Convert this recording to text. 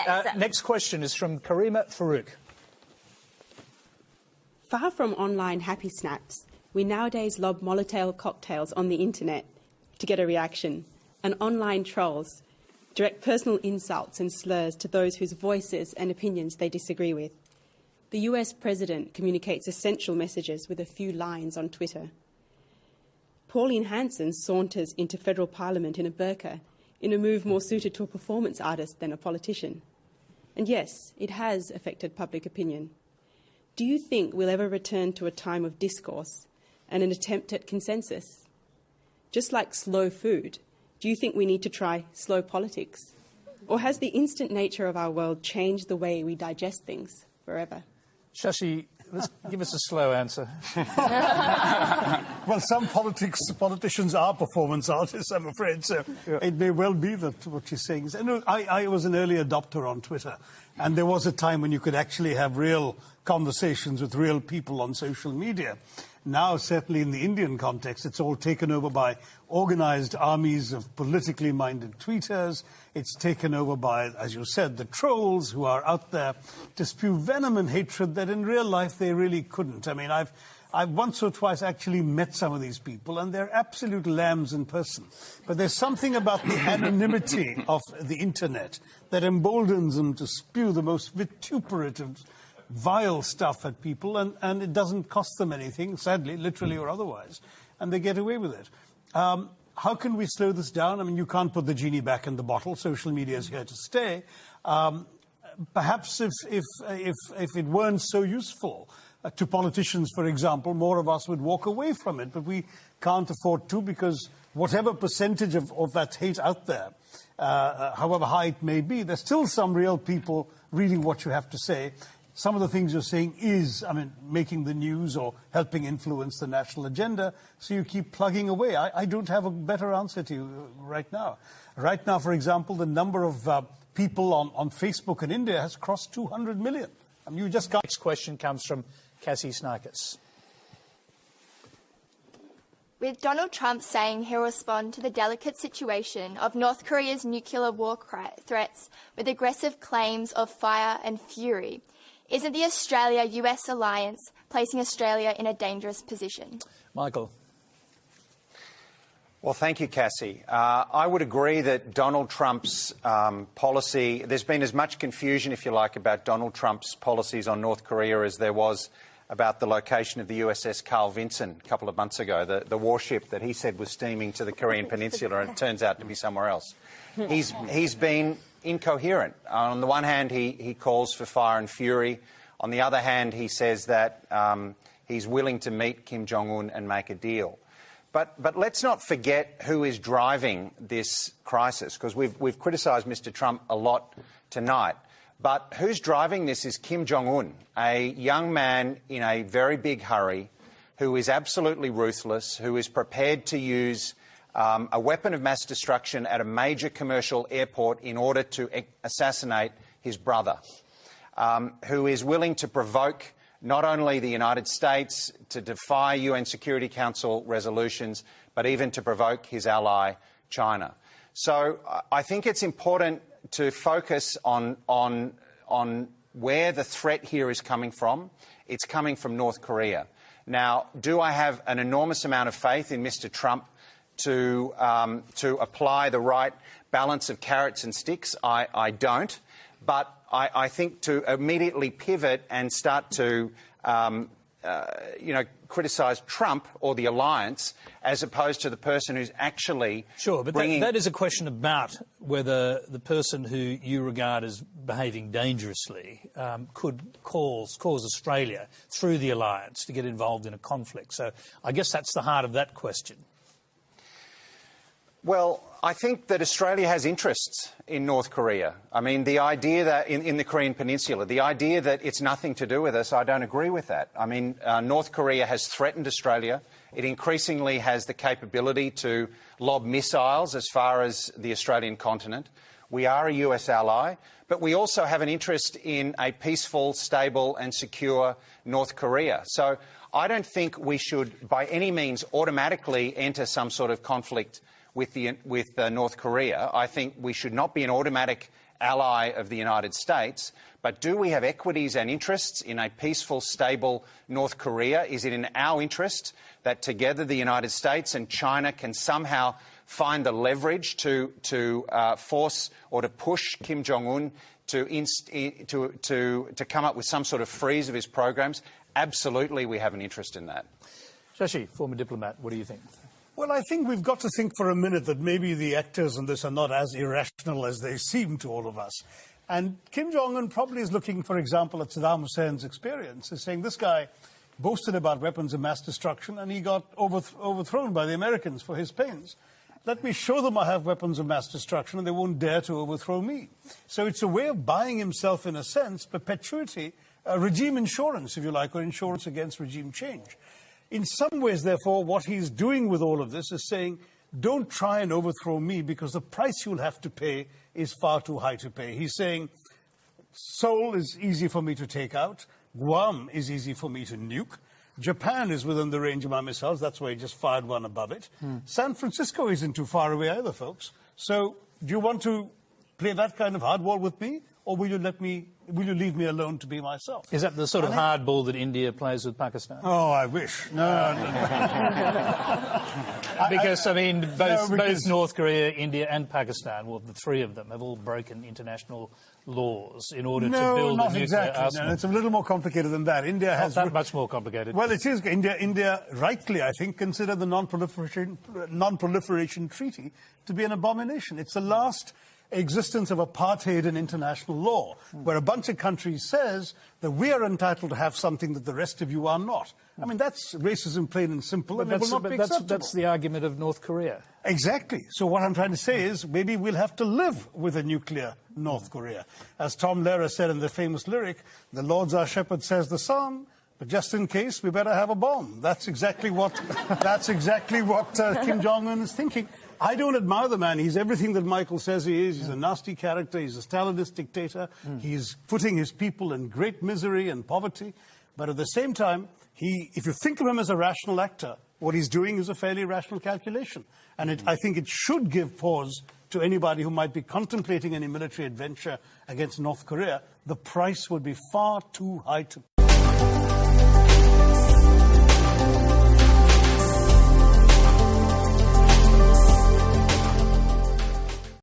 Yes. Next question is from Karima Farouk. Far from online happy snaps, we nowadays lob Molotov cocktails on the internet to get a reaction, and online trolls direct personal insults and slurs to those whose voices and opinions they disagree with. The US president communicates essential messages with a few lines on Twitter. Pauline Hanson saunters into federal parliament in a burqa, in a move more suited to a performance artist than a politician. And yes, it has affected public opinion. Do you think we'll ever return to a time of discourse and an attempt at consensus? Just like slow food, do you think we need to try slow politics? Or has the instant nature of our world changed the way we digest things forever? Shashi, give us a slow answer. Well, some politicians are performance artists, I'm afraid, so it may well be that what she's saying is... I was an early adopter on Twitter, and there was a time when you could actually have real conversations with real people on social media. Now, certainly in the Indian context, it's all taken over by organized armies of politically minded tweeters. It's taken over by, as you said, the trolls who are out there to spew venom and hatred that in real life they really couldn't. I mean, I've once or twice actually met some of these people, and they're absolute lambs in person. But there's something about the anonymity of the internet that emboldens them to spew the most vituperative, vile stuff at people, and it doesn't cost them anything, sadly, literally or otherwise, and they get away with it. How can we slow this down? I mean, you can't put the genie back in the bottle. Social media is here to stay. Perhaps if it weren't so useful to politicians, for example, more of us would walk away from it, but we can't afford to, because whatever percentage of that hate out there, however high it may be, there's still some real people reading what you have to say. Some of the things you're saying is, making the news or helping influence the national agenda, so you keep plugging away. I don't have a better answer to you right now. Right now, for example, the number of people on Facebook in India has crossed 200 million. You just can't... Next question comes from Cassie Snarkis. With Donald Trump saying he'll respond to the delicate situation of North Korea's nuclear war threats with aggressive claims of fire and fury, isn't the Australia-US alliance placing Australia in a dangerous position? Michael. Well, thank you, Cassie. I would agree that Donald Trump's policy... There's been as much confusion, if you like, about Donald Trump's policies on North Korea as there was about the location of the USS Carl Vinson a couple of months ago, the warship that he said was steaming to the Korean Peninsula, and it turns out to be somewhere else. He's been incoherent. On the one hand, he calls for fire and fury. On the other hand, he says that he's willing to meet Kim Jong-un and make a deal. But let's not forget who is driving this crisis, because we've criticised Mr Trump a lot tonight. But who's driving this is Kim Jong-un, a young man in a very big hurry, who is absolutely ruthless, who is prepared to use a weapon of mass destruction at a major commercial airport in order to assassinate his brother, who is willing to provoke not only the United States to defy UN Security Council resolutions, but even to provoke his ally, China. So I think it's important to focus on where the threat here is coming from. It's coming from North Korea. Now, do I have an enormous amount of faith in Mr Trump to apply the right balance of carrots and sticks? I don't. But I think to immediately pivot and start to, criticise Trump or the alliance as opposed to the person who's actually Sure, but that is a question about whether the person who you regard as behaving dangerously could cause Australia, through the alliance, to get involved in a conflict. So I guess that's the heart of that question. Well, I think that Australia has interests in North Korea. I mean, the idea that in the Korean Peninsula, the idea that it's nothing to do with us, I don't agree with that. I mean, North Korea has threatened Australia. It increasingly has the capability to lob missiles as far as the Australian continent. We are a US ally, but we also have an interest in a peaceful, stable and secure North Korea. So I don't think we should, by any means, automatically enter some sort of conflict with North Korea. I think we should not be an automatic ally of the United States. But do we have equities and interests in a peaceful, stable North Korea? Is it in our interest that together the United States and China can somehow find the leverage to force or to push Kim Jong-un to come up with some sort of freeze of his programs? Absolutely, we have an interest in that. Shashi, former diplomat, what do you think? Well, I think we've got to think for a minute that maybe the actors in this are not as irrational as they seem to all of us. And Kim Jong-un probably is looking, for example, at Saddam Hussein's experience, is saying this guy boasted about weapons of mass destruction and he got overthrown by the Americans for his pains. Let me show them I have weapons of mass destruction and they won't dare to overthrow me. So it's a way of buying himself, in a sense, perpetuity, regime insurance, if you like, or insurance against regime change. In some ways, therefore, what he's doing with all of this is saying, don't try and overthrow me because the price you'll have to pay is far too high to pay. He's saying, Seoul is easy for me to take out. Guam is easy for me to nuke. Japan is within the range of my missiles. That's why he just fired one above it. San Francisco isn't too far away either, folks. So do you want to play that kind of hardball with me? Or will you leave me alone to be myself? Is that the sort of hardball that India plays with Pakistan? Oh, I wish. No. Because, I mean, both North Korea, India and Pakistan, well, the three of them, have all broken international laws in order to build a nuclear arsenal. No, it's a little more complicated than that. India has... Not that much more complicated. Well, it is. India rightly, I think, considered the non-proliferation treaty to be an abomination. It's the last existence of apartheid in international law, where a bunch of countries says that we are entitled to have something that the rest of you are not. I mean, that's racism plain and simple, and it will not be acceptable. That's the argument of North Korea. Exactly. So what I'm trying to say is maybe we'll have to live with a nuclear North Korea. As Tom Lehrer said in the famous lyric, the Lord's our shepherd, says the psalm, but just in case, we better have a bomb. That's exactly what Kim Jong-un is thinking. I don't admire the man. He's everything that Michael says he is. He's a nasty character. He's a Stalinist dictator. He's putting his people in great misery and poverty. But at the same time, if you think of him as a rational actor, what he's doing is a fairly rational calculation. And I think it should give pause to anybody who might be contemplating any military adventure against North Korea. The price would be far too high to